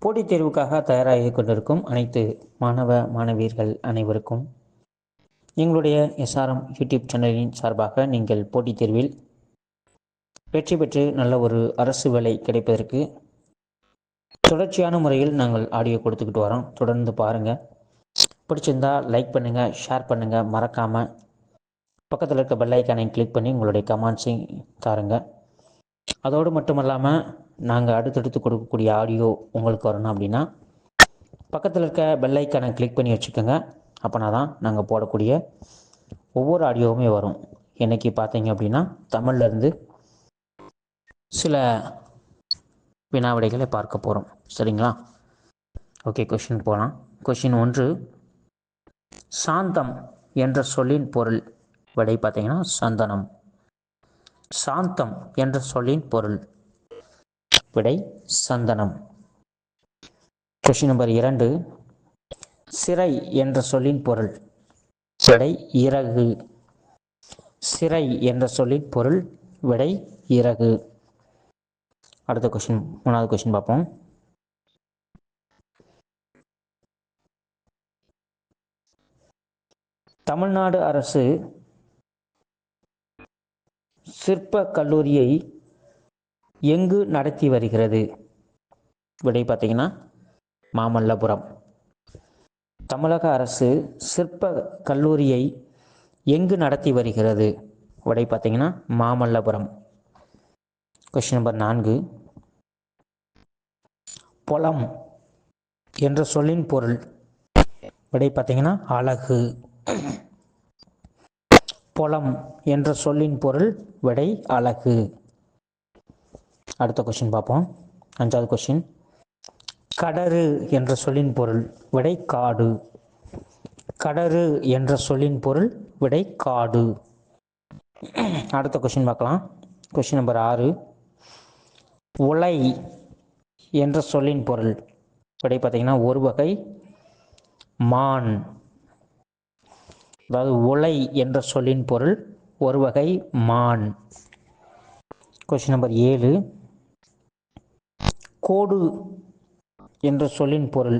போட்டித் தேர்வுக்காக தயாராகி கொண்டிருக்கும் அனைத்து மாணவ மாணவியர்கள் அனைவருக்கும் எங்களுடைய எஸ்ஆர்எம் யூடியூப் சேனலின் சார்பாக நீங்கள் போட்டித் தேர்வில் வெற்றி பெற்று நல்ல ஒரு அரசு வேலை கிடைப்பதற்கு தொடர்ச்சியான முறையில் நாங்கள் ஆடியோ கொடுத்துக்கிட்டு வரோம். தொடர்ந்து பாருங்கள். பிடிச்சிருந்தா லைக் பண்ணுங்கள், ஷேர் பண்ணுங்கள். மறக்காமல் பக்கத்தில் இருக்க பெல் ஐக்கானை கிளிக் பண்ணி உங்களுடைய கமெண்ட்ஸையும் தாருங்க. அதோடு மட்டும் இல்லாமல் நாங்கள் அடுத்தடுத்து கொடுக்கக்கூடிய ஆடியோ உங்களுக்கு வரணும் அப்படின்னா பக்கத்தில் இருக்க பெல் ஐக்கானை கிளிக் பண்ணி வச்சுக்கோங்க. அப்போனா தான் நாங்கள் போடக்கூடிய ஒவ்வொரு ஆடியோவுமே வரும். இன்றைக்கி பார்த்தீங்க அப்படின்னா தமிழ்லேருந்து சில வினாவிடைகளை பார்க்க போகிறோம். சரிங்களா? ஓகே, கொஷின் போகலாம். கொஷின் 1, சாந்தம் என்ற சொல்லின் பொருள். விடை பார்த்தீங்கன்னா சந்தனம். சாந்தம் என்ற சொல்லின் பொருள். விடை சந்தனம். கொஷின் நம்பர் 2, சிறை என்ற சொல்லின் பொருள். விடை இறகு. சிறை என்ற சொல்லின் பொருள். விடை இறகு. அடுத்த கொஷின், 3வது கொஷின் பார்ப்போம். தமிழ்நாடு அரசு சிற்ப கல்லூரியை எங்கு நடத்தி வருகிறது? விடை பார்த்தீங்கன்னா மாமல்லபுரம். தமிழக அரசு சிற்ப கல்லூரியை எங்கு நடத்தி வருகிறது? விடை பார்த்தீங்கன்னா மாமல்லபுரம். கொஸ்டின் நம்பர் 4, பொலம் என்ற சொல்லின் பொருள். விடை பார்த்தீங்கன்னா அழகு. பொலம் என்ற சொல்லின் பொருள். விடை அழகு. அடுத்த கொஸ்டின் பார்ப்போம். 5வது கொஸ்டின், கடறு என்ற சொல்லின் பொருள். விடை காடு. கடறு என்ற சொல்லின் பொருள். விடை காடு. அடுத்த கொஸ்டின் பார்க்கலாம். கொஸ்டின் நம்பர் 6, உலை என்ற சொல்லின் பொருள். விடை பார்த்தீங்கன்னா ஒரு வகை மான். அதாவது உலை என்ற சொல்லின் பொருள் ஒரு வகை மான். கொஸ்டின் நம்பர் 7, கோடு என்ற சொல்லின் பொருள்.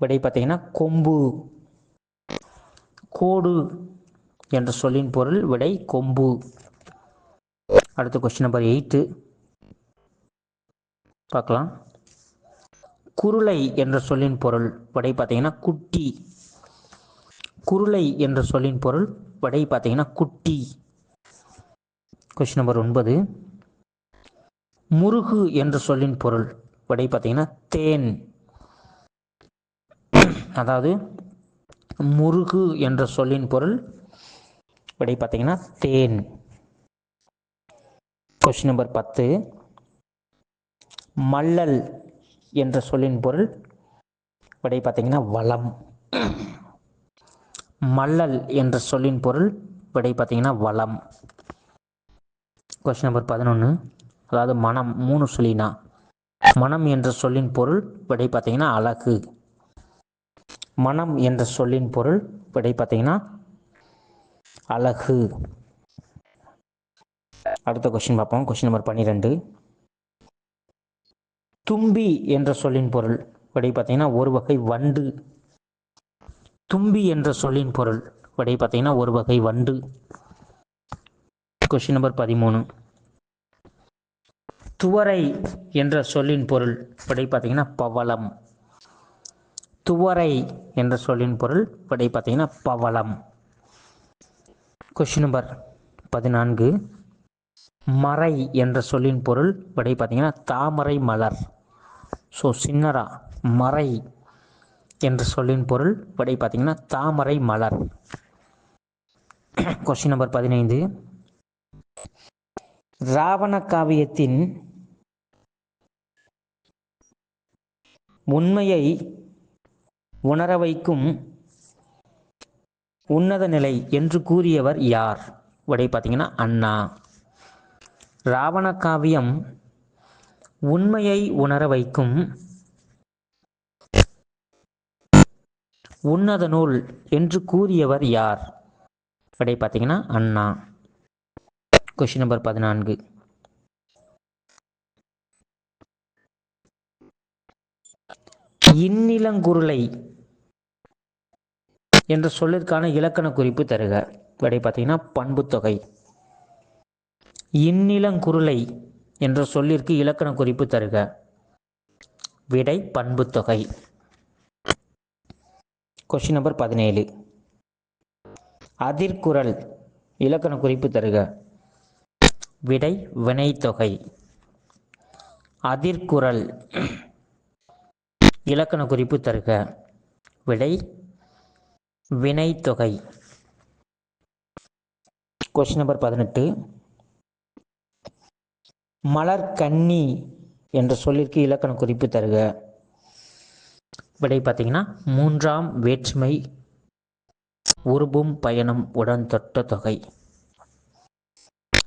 விடை பார்த்தீங்கன்னா கொம்பு. கோடு என்ற சொல்லின் பொருள். விடை கொம்பு. அடுத்த கொஸ்டின் நம்பர் 8 பார்க்கலாம். குருளை என்ற சொல்லின் பொருள். விடை பார்த்தீங்கன்னா குட்டி. குருளை என்ற சொல்லின் பொருள். விடை பார்த்தீங்கன்னா குட்டி. கொஸ்டின் நம்பர் 9, முருகு என்ற சொல்லின் பொருள். விடை பார்த்தீங்கன்னா தேன். அதாவது முருகு என்ற சொல்லின் பொருள். விடை பார்த்தீங்கன்னா தேன். கொஸ்டின் நம்பர் 10, மல்லல் என்ற சொல்லின் பொருள். விடை பார்த்தீங்கன்னா வளம். மல்லல் என்ற சொல்லின் பொருள். விடை பார்த்தீங்கன்னா வளம். கொஸ்டின் நம்பர் 11, அதாவது மனம் 3 சொல்லினா. மனம் என்ற சொல்லின் பொருள். விடை பார்த்தீங்கன்னா அழகு. மனம் என்ற சொல்லின் பொருள். விடை பார்த்தீங்கன்னா அழகு. அடுத்த கொஸ்டின் பார்ப்போம். கொஸ்டின் நம்பர் 12, தும்பி என்ற சொல்லின் பொருள். விடை பார்த்தீங்கன்னா ஒரு வகை வண்டு. தும்பி என்ற சொல்லின் பொருள். விடை பார்த்தீங்கன்னா ஒரு வகை வண்டு. கொஸ்டின் நம்பர் 13, துவரை என்ற சொல்லின் பொருள். விடை பார்த்தீங்கன்னா பவளம். துவரை என்ற சொல்லின் பொருள். விடை பார்த்தீங்கன்னா பவளம். கொஸ்டின் நம்பர் 14, மறை என்ற சொல்லின் பொருள். விடை பார்த்தீங்கன்னா தாமரை மலர். ஸோ சின்னரா மறை என்ற சொல்லின் பொருள். விடை பார்த்தீங்கன்னா தாமரை மலர். கொஸ்டின் நம்பர் 15, ராவண காவியத்தின் உண்மையை உணர வைக்கும் உன்னத நிலை என்று கூறியவர் யார்? விடை பார்த்தீங்கன்னா அண்ணா. ராவண காவியம் உண்மையை உணர வைக்கும் உன்னத நூல் என்று கூறியவர் யார்? விடை பார்த்தீங்கன்னா அண்ணா. கொஸ்டின் நம்பர் 14, இந்நிலங்குருளை என்ற சொல்லிற்கான இலக்கண குறிப்பு தருக. விடை பார்த்தீங்கன்னா பண்புத்தொகை. இந்நிலங்குருளை என்ற சொல்லிற்கு இலக்கண குறிப்பு தருக. விடை பண்புத்தொகை. Question number 17. அதிர்குரல் இலக்கண குறிப்பு தருக. விடை வினைத்தொகை. அதிர்குரல் இலக்கண குறிப்பு தருக. விடை வினைத்தொகை. Question number 18. மலர்கன்னி என்ற சொல்லிற்கு இலக்கண குறிப்பு தருக. விடை பார்த்தீங்கன்னா மூன்றாம் வேற்றுமை உருபும் பயனும் உடன் தொட்ட தொகை.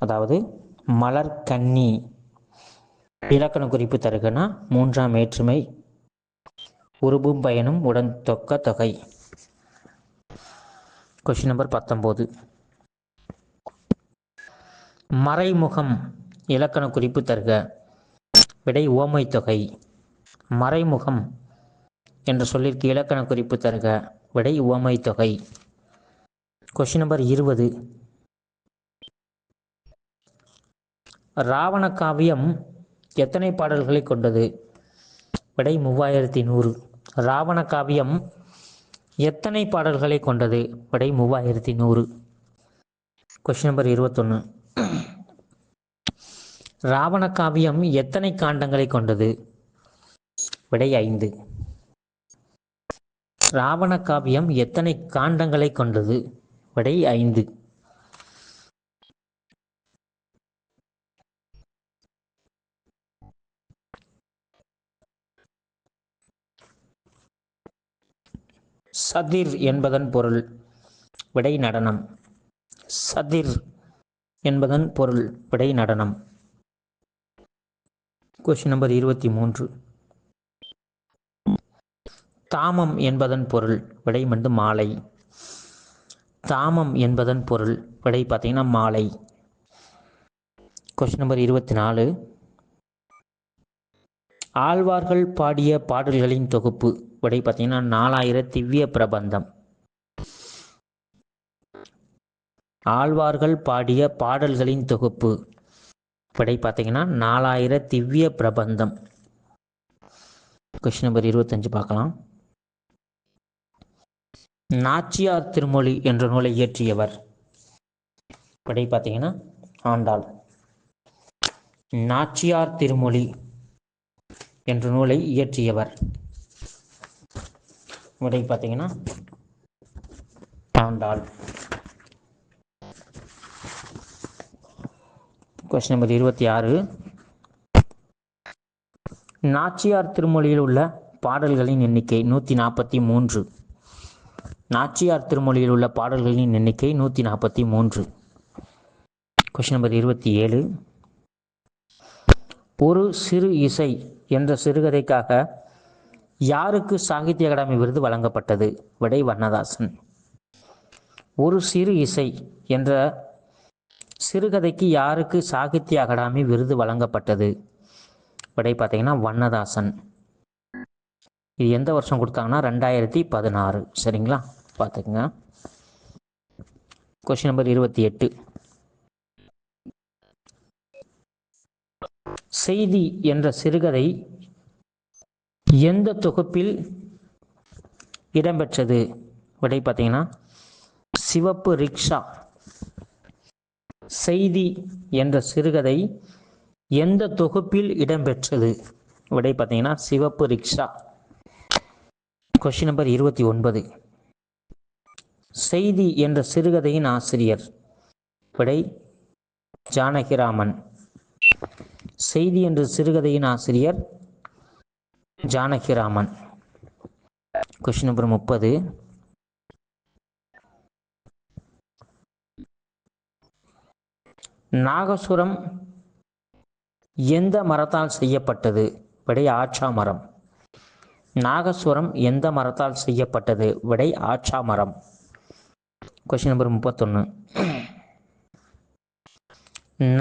அதாவது மலர்கன்னி இலக்கண குறிப்பு தருகனா மூன்றாம் வேற்றுமை உருபும் பயனும் உடன் தொக்க தொகை. Question number 19. மறைமுகம் இலக்கண குறிப்பு தருக. விடை உவமை தொகை. மறைமுகம் என்ற சொல்லிற்கு இலக்கண குறிப்பு தருக. விடை உவமை தொகை. Question number 20. ராவண காவியம் எத்தனை பாடல்களை கொண்டது? விடை 3100. ராவண காவியம் எத்தனை பாடல்களை கொண்டது? விடை 3100. Question number 21. ராவண காவியம் எத்தனை காண்டங்களை கொண்டது? விடை 5. ராவண காவியம் எத்தனை காண்டங்களை கொண்டது? விடை 5. சதிர் என்பதன் பொருள். விடை நடனம். சதிர் என்பதன் பொருள். விடை நடனம். Question number 23. தாமம் என்பதன் பொருள். விடை வந்து மாலை. தாமம் என்பதன் பொருள். விடை பார்த்தீங்கன்னா மாலை. Question number 24. ஆழ்வார்கள் பாடிய பாடல்களின் தொகுப்பு. விடை பார்த்தீங்கன்னா 4000 திவ்ய பிரபந்தம். ஆழ்வார்கள் பாடிய பாடல்களின் தொகுப்பு. விடை பார்த்தீங்கன்னா 4000 திவ்ய பிரபந்தம். கொஸ்டின் நம்பர் 25 பார்க்கலாம். நாச்சியார் திருமொழி என்ற நூலை இயற்றியவர். விடை பார்த்தீங்கன்னா ஆண்டாள். நாச்சியார் திருமொழி என்ற நூலை இயற்றியவர். விடை பார்த்தீங்கன்னா ஆண்டாள். Question number 26. நாச்சியார் திருமொழியில் உள்ள பாடல்களின் எண்ணிக்கை 143. நாச்சியார் திருமொழியில் உள்ள பாடல்களின் எண்ணிக்கை 143. Question number 27. ஒரு சிறு இசை என்ற சிறுகதைக்காக யாருக்கு சாகித்ய அகாடமி விருது வழங்கப்பட்டது? விடை வண்ணதாசன். ஒரு சிறு இசை என்ற சிறுகதைக்கு யாருக்கு சாகித்ய அகாடமி விருது வழங்கப்பட்டது? விடை பார்த்தீங்கன்னா வண்ணதாசன். இது எந்த வருஷம் கொடுத்தாங்கன்னா 2016. சரிங்களா, பார்த்துக்குங்க. Question number 28. செய்தி என்ற சிறுகதை எந்த தொகுப்பில் இடம்பெற்றது? விடை பார்த்தீங்கன்னா சிவப்பு ரிக்ஷா. செய்தி என்ற சிறுகதை எந்த தொகுப்பில் இடம்பெற்றது? விடை பார்த்தீங்கன்னா சிவப்பு ரிக்ஷா. Question number 29. செய்தி என்ற சிறுகதையின் ஆசிரியர். விடை ஜானகிராமன். செய்தி என்ற சிறுகதையின் ஆசிரியர் ஜானகிராமன். Question number 30. நாகசுரம் எந்த மரத்தால் செய்யப்பட்டது? விடை ஆச்சா மரம். நாகசுரம் எந்த மரத்தால் செய்யப்பட்டது? விடை ஆச்சா மரம். Question number 31.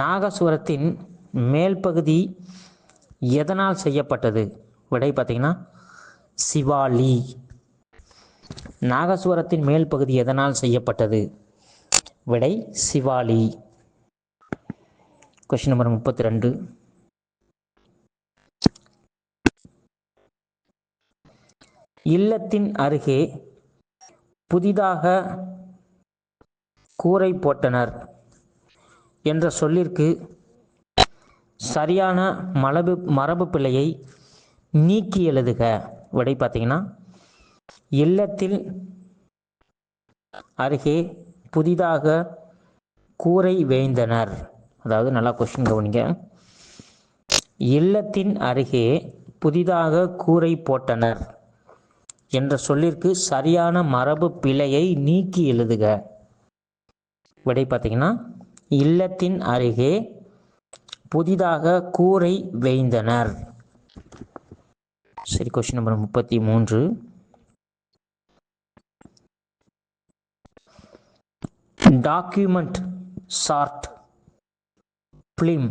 நாகசுரத்தின் மேல் பகுதி எதனால் செய்யப்பட்டது? விடை பார்த்தீங்கன்னா சிவாலி. நாகஸ்வரத்தின் மேல் பகுதி எதனால் செய்யப்பட்டது? விடை சிவாலி. Question number 32. இல்லத்தின் அருகே புதிதாக கூரை போட்டனர் என்ற சொல்லிற்கு சரியான மரபு பிழையை நீக்கி எழுதுக. விடை பார்த்தீங்கன்னா இல்லத்தில் அருகே புதிதாக கூரை வேய்ந்தனர். அதாவது நல்லா கொஸ்டின் கவனிங்க. இல்லத்தின் அருகே புதிதாக கூரை போட்டனர் என்ற சொல்லிற்கு சரியான மரபு பிழையை நீக்கி எழுதுக. விடை பார்த்தீங்கன்னா இல்லத்தின் அருகே புதிதாக கூரை வேய்ந்தனர். சரி, question number 33. Document short film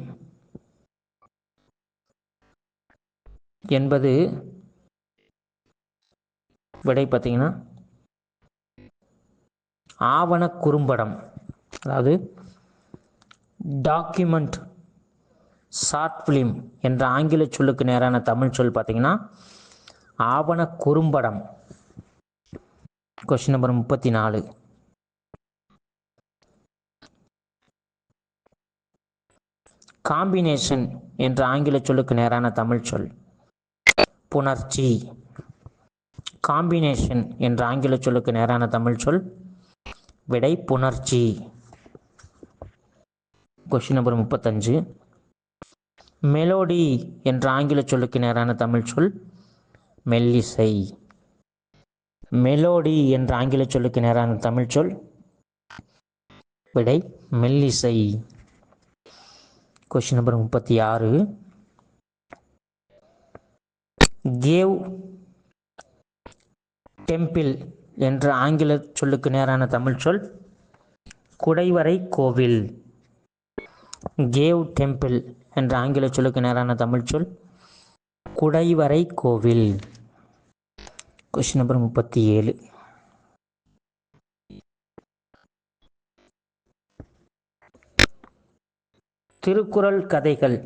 என்பது விடை பார்த்தீங்கன்னா ஆவண குறும்படம். அதாவது டாக்குமெண்ட் ஷார்ட் ஃபிலிம் என்ற ஆங்கில சொல்லுக்கு நேரான தமிழ் சொல் பார்த்தீங்கன்னா ஆவண குறும்படம். Question number 34. காம்பினேஷன் என்ற ஆங்கில சொல்லுக்கு நேரான தமிழ் சொல் புணர்ச்சி. காம்பினேஷன் என்ற ஆங்கில சொல்லுக்கு நேரான தமிழ் சொல் விடை புணர்ச்சி. Question number 35. மெலோடி என்ற ஆங்கில சொல்லுக்கு நேரான தமிழ் சொல் மெல்லிசை. மெலோடி என்ற ஆங்கில சொல்லுக்கு நேரான தமிழ் சொல் விடை மெல்லிசை. Question number 36. கேவ் டெம்பிள் என்ற ஆங்கில சொல்லுக்கு நேரான தமிழ் சொல் குடைவரை கோவில். கேவ் டெம்பிள் என்ற ஆங்கில சொல்லுக்கு நேரான தமிழ் சொல் குடைவரை கோவில். Question number 37. திருக்குறள் கதைகள்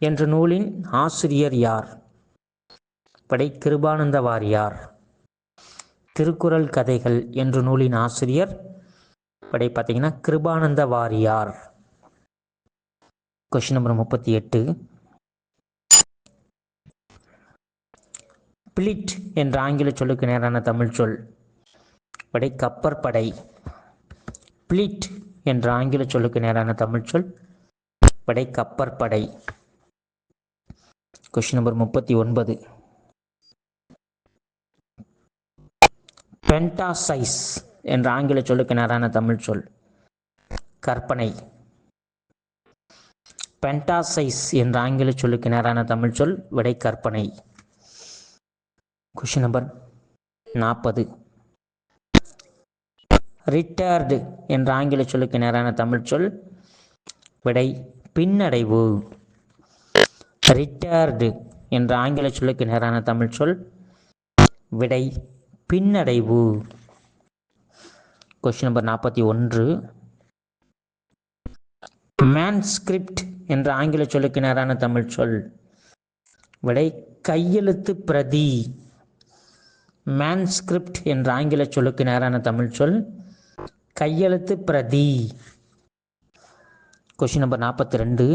என்ற நூலின் ஆசிரியர் யார்? விடை கிருபானந்த வாரியார். திருக்குறள் கதைகள் என்ற நூலின் ஆசிரியர் விடை பார்த்தீங்கன்னா Kirupananda Variyar. Question number 38. Blitz என்ற ஆங்கில சொல்லுக்கு நேரான தமிழ் சொல் விடை கப்பற்படை. பிளிட் என்ற ஆங்கில சொல்லுக்கு நேரான தமிழ் சொல் விடை கப்பற்படை. Question number 39. பென்டாசைஸ் என்ற ஆங்கில சொல்லுக்கு நேரான தமிழ் சொல் கற்பனை. பென்டாசைஸ் என்ற ஆங்கில சொல்லுக்கு நேரான தமிழ் சொல் விடை கற்பனை. Question number 40. ரிட்டர்டு என்ற ஆங்கில சொல்லுக்கு நேரான தமிழ் சொல் விடை பின்னடைவு. ரிட்டர்டு என்ற ஆங்கில சொல்லுக்கு நேரான தமிழ் சொல் விடை பின்னடைவு. Question number 41. மேன்ஸ்கிரிப்ட் என்ற ஆங்கில சொல்லுக்கு நேரான தமிழ் சொல் விடை கையெழுத்து பிரதி. மேன்ஸ்கிரிப்ட் என்ற ஆங்கில சொல்லுக்கு நேரான தமிழ் சொல் கையெழுத்து பிரதி. Question number 42.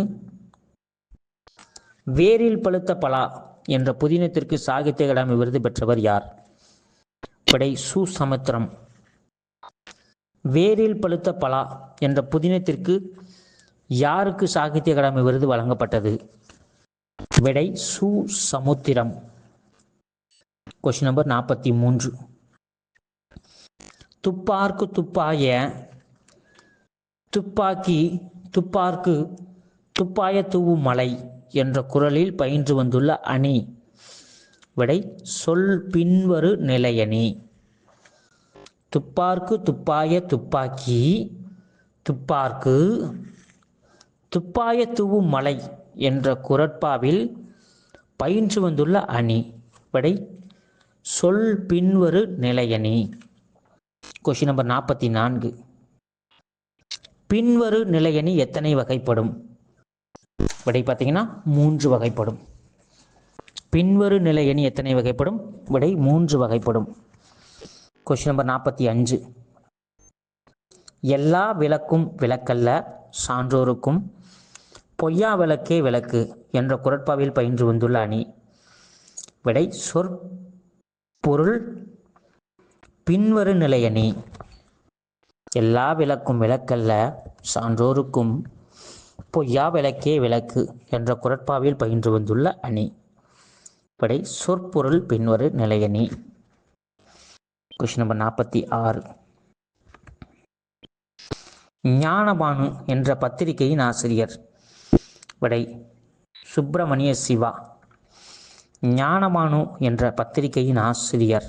வேரில் பழுத்த பலா என்ற புதினத்திற்கு சாகித்ய அகாடமி விருது பெற்றவர் யார்? விடை சுசமுத்திரம். வேரில் பழுத்த பலா என்ற புதினத்திற்கு யாருக்கு சாகித்ய அகாடமி விருது வழங்கப்பட்டது? விடை சுசமுத்திரம். Question number 43. துப்பார்க்கு துப்பாய துப்பாக்கி துப்பார்க்கு துப்பாய தூவும் மலை என்ற குறளில் பயின்று வந்துள்ள அணி விடை சொல் பின்வரு நிலையணி. துப்பார்க்கு துப்பாய துப்பாக்கி துப்பார்க்கு துப்பாய தூவும் மலை என்ற குறட்பாவில் பயின்று வந்துள்ள அணி விடை சொல் பின்வரு நிலையணி. Question number 44. பின்வரு நிலையணி எத்தனை வகைப்படும்? விடை பார்த்தீங்கன்னா 3 வகைப்படும். பின்வரு நிலையணி எத்தனை வகைப்படும்? விடை 3 வகைப்படும். Question number 45. எல்லா விளக்கும் விளக்கல்ல, சான்றோருக்கும் பொய்யா விளக்கே விளக்கு என்ற குறட்பாவில் பயின்று வந்துள்ள அணி. விடை சொற்பொருள் பின்வரு நிலையணி. எல்லா விளக்கும் விளக்கல்ல, சான்றோருக்கும் பொய்யா விளக்கே விளக்கு என்ற குறட்பாவில் பயின்று வந்துள்ள அணி. விடை சொற்பொருள் பின்வரு நிலையணி. Question number 46. ஞானபானு என்ற பத்திரிகையின் ஆசிரியர். விடை சுப்பிரமணிய சிவா. ஞானபானு என்ற பத்திரிகையின் ஆசிரியர்.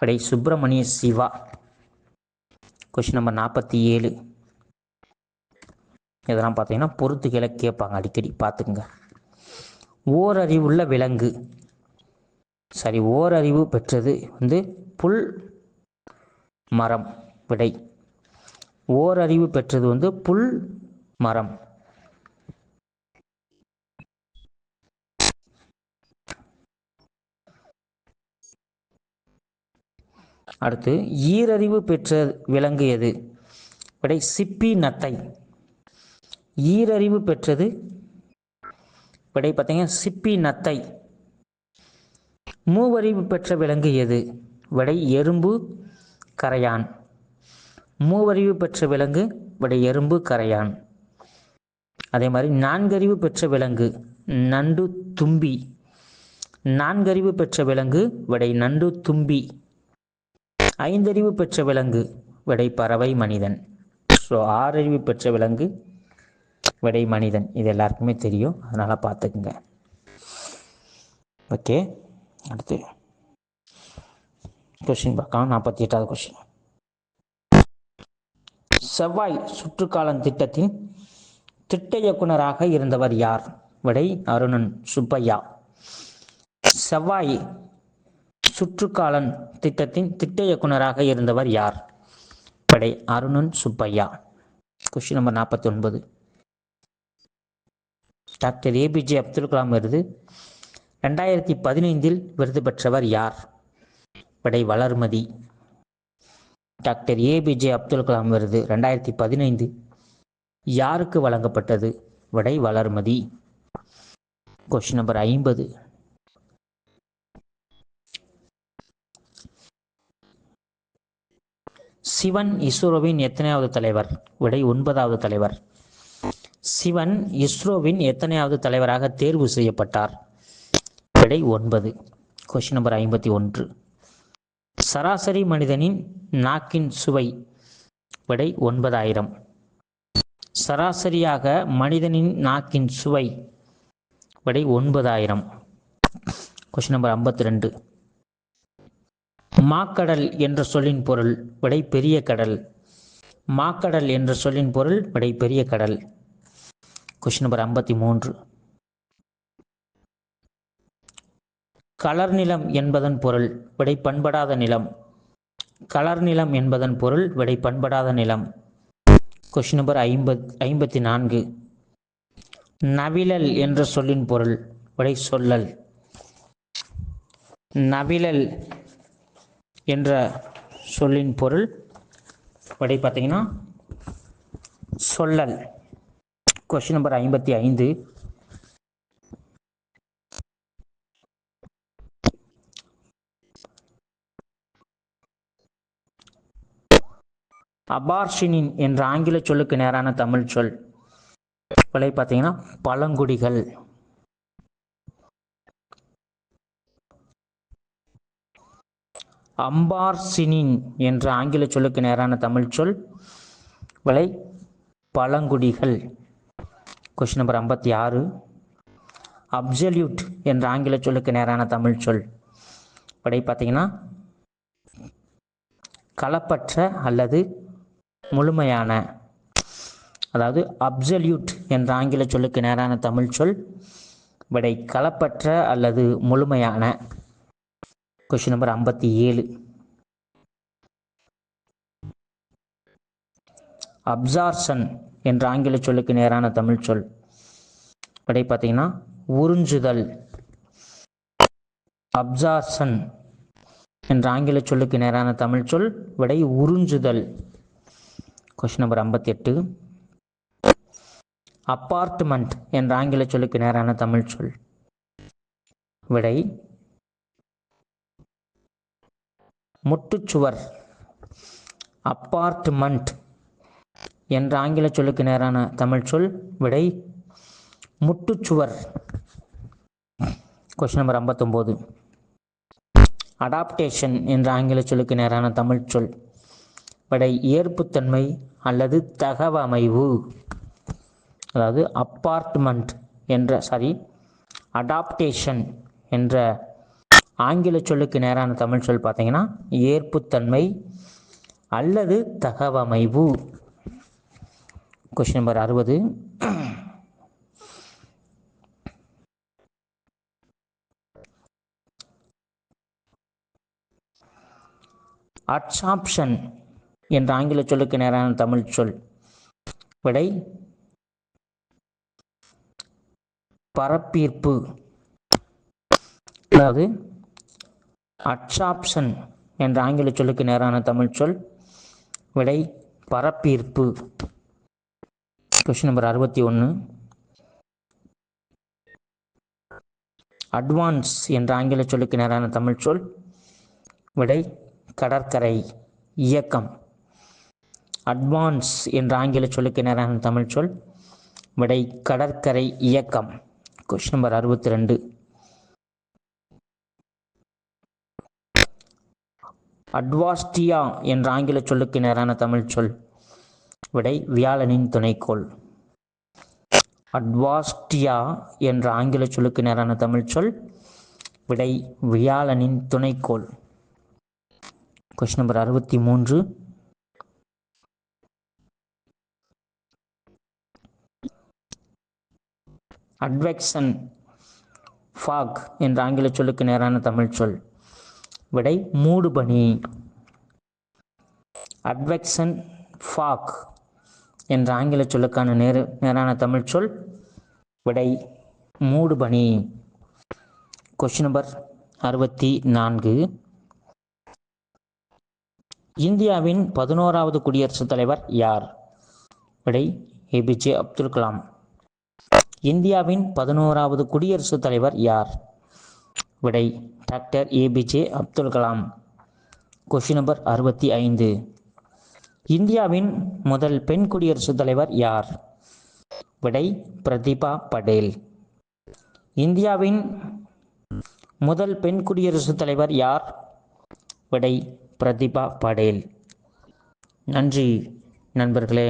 விடை சுப்பிரமணிய சிவா. Question number 47. இதெல்லாம் பார்த்தீங்கன்னா பொறுத்துகளை கேட்பாங்க, அடிக்கடி பார்த்துக்குங்க. ஓரறிவுள்ள விலங்கு. சரி, ஓரறிவு பெற்றது புல் மரம். விடை ஓரறிவு பெற்றது புல் மரம். அடுத்து ஈரறிவு பெற்ற விலங்கு எது? விடை சிப்பி நத்தை. ஈரறிவு பெற்றது விடை பார்த்தீங்கன்னா சிப்பி நத்தை. மூவறிவு பெற்ற விலங்கு எது? விடை எறும்பு கரையான். மூவறிவு பெற்ற விலங்கு விடை எறும்பு கரையான். அதே மாதிரி நான்கறிவு பெற்ற விலங்கு நண்டு தும்பி. நான்கறிவு பெற்ற விலங்கு விடை நண்டு தும்பி. ஐந்தறிவு பெற்ற விலங்கு விடை பறவை மனிதன். ஸோ 6 அறிவு பெற்ற விலங்கு விடை மனிதன். இது எல்லாருக்குமே தெரியும், அதனால் பார்த்துக்குங்க. ஓகே, அடுத்து கொஸ்டின் பார்க்கலாம். 48வது கொஸ்டின். செவ்வாய் சுற்றுக்காலன் திட்டத்தின் திட்ட இயக்குனராக இருந்தவர் யார்? விடை அருணன் சுப்பையா. செவ்வாய் சுற்றுக்காலன் திட்டத்தின் திட்ட இயக்குனராக இருந்தவர் யார்? விடை Arunan Subbiah. Question number 49. Doctor APJ Abdul Kalam விருது 2015 விருது பெற்றவர் யார்? விடை வளர்மதி. டாக்டர் ஏபிஜே அப்துல் கலாம் விருது 2015 யாருக்கு வழங்கப்பட்டது? விடை வளர்மதி. Question number 50. சிவன் இஸ்ரோவின் எத்தனையாவது தலைவர்? விடை 9வது தலைவர். சிவன் இஸ்ரோவின் எத்தனையாவது தலைவராக தேர்வு செய்யப்பட்டார்? விடை 9. Question number 51. சராசரி மனிதனின் நாக்கின் சுவை. விடை 9000. சராசரியாக மனிதனின் நாக்கின் சுவை. விடை 9000. Question number 52. மாக்கடல் என்ற சொல்லின் பொருள். விடை பெரிய கடல். மாக்கடல் என்ற சொல்லின் பொருள். விடை பெரிய கடல். Question number 53. கலர் நிலம் என்பதன் பொருள். விடை பண்படாத நிலம். கலர் நிலம் என்பதன் பொருள். விடை பண்படாத நிலம். Question number 54. நவிழல் என்ற சொல்லின் பொருள். விடை சொல்லல். நவிழல் என்ற சொல்லின் பொருள். விடை பார்த்தீங்கன்னா சொல்லல். Question number 55. அபார்ஷினின் என்ற ஆங்கில சொல்லுக்கு நேரான தமிழ் சொல். விடை பார்த்தீங்கன்னா பழங்குடிகள். அம்பார்சினின் என்ற ஆங்கில சொல்லுக்கு நேரான தமிழ் சொல். விடை பழங்குடிகள். Question number 56. அப்சல்யூட் என்ற ஆங்கில சொல்லுக்கு நேரான தமிழ் சொல். விடை பார்த்தீங்கன்னா களப்பற்ற அல்லது முழுமையான. அதாவது அப்சல்யூட் என்ற ஆங்கில சொல்லுக்கு நேரான தமிழ் சொல். விடை களப்பற்ற அல்லது முழுமையான. Question number 57. அப்சார்ப்ஷன் என்ற ஆங்கில சொல்லுக்கு நேரான தமிழ் சொல். விடை பார்த்தீங்கன்னா உறிஞ்சுதல். அப்சார்ப்ஷன் என்ற ஆங்கில சொல்லுக்கு நேரான தமிழ் சொல். விடை உறிஞ்சுதல். Question number 58. அப்பார்ட்மெண்ட் என்ற ஆங்கில சொல்லுக்கு நேரான தமிழ் சொல். விடை முட்டுச்சுவர். அப்பார்ட்மெண்ட் என்ற ஆங்கில சொல்லுக்கு நேரான தமிழ் சொல். விடை முட்டுச்சுவர். Question number 59. அடாப்டேஷன் என்ற ஆங்கில சொல்லுக்கு நேரான தமிழ் சொல். விடை ஏற்புத்தன்மை அல்லது தகவமைவு. அதாவது அப்பார்ட்மெண்ட் அடாப்டேஷன் என்ற ஆங்கில சொல்லுக்கு நேரான தமிழ் சொல் பார்த்தீங்கன்னா ஏற்புத்தன்மை அல்லது தகவமைவு. Question number 60. அட்சாப்ஷன் என்ற ஆங்கில சொல்லுக்கு நேரான தமிழ் சொல். விடை பரப்பீர்ப்பு. அதாவது அட்சாப்ஷன் என்ற ஆங்கில சொல்லுக்கு நேரான தமிழ் சொல். விடை பரப்பீர்ப்பு. Question number 61. அட்வான்ஸ் என்ற ஆங்கில சொல்லுக்கு நேரான தமிழ் சொல். விடை கடற்கரை இயக்கம். அட்வான்ஸ் என்ற ஆங்கில சொல்லுக்கு நேரான தமிழ் சொல். விடை கடற்கரை இயக்கம். Question number 62. அட்வாஸ்டியா என்ற ஆங்கில சொல்லுக்கு நேரான தமிழ் சொல். விடை வியாழனின் துணைக்கோள். அட்வாஸ்டியா என்ற ஆங்கில சொல்லுக்கு நேரான தமிழ் சொல். விடை வியாழனின் துணைக்கோள். Question number 63. அட்வெக்சன் ஃபாக் என்ற ஆங்கில சொல்லுக்கு நேரான தமிழ் சொல். விடை மூடுபனி. அட்வெக்சன் ஃபாக் என்ற ஆங்கில சொல்லுக்கான நேரான தமிழ் சொல். விடை மூடுபனி. Question number 64. இந்தியாவின் 11வது குடியரசுத் தலைவர் யார்? விடை ஏபிஜே அப்துல் கலாம். இந்தியாவின் 11வது குடியரசுத் தலைவர் யார்? விடை doctor APJ Abdul Kalam. Question number 65. இந்தியாவின் முதல் பெண் குடியரசுத் தலைவர் யார்? விடை பிரதிபா படேல். இந்தியாவின் முதல் பெண் குடியரசுத் தலைவர் யார்? விடை பிரதிபா படேல். நன்றி நண்பர்களே.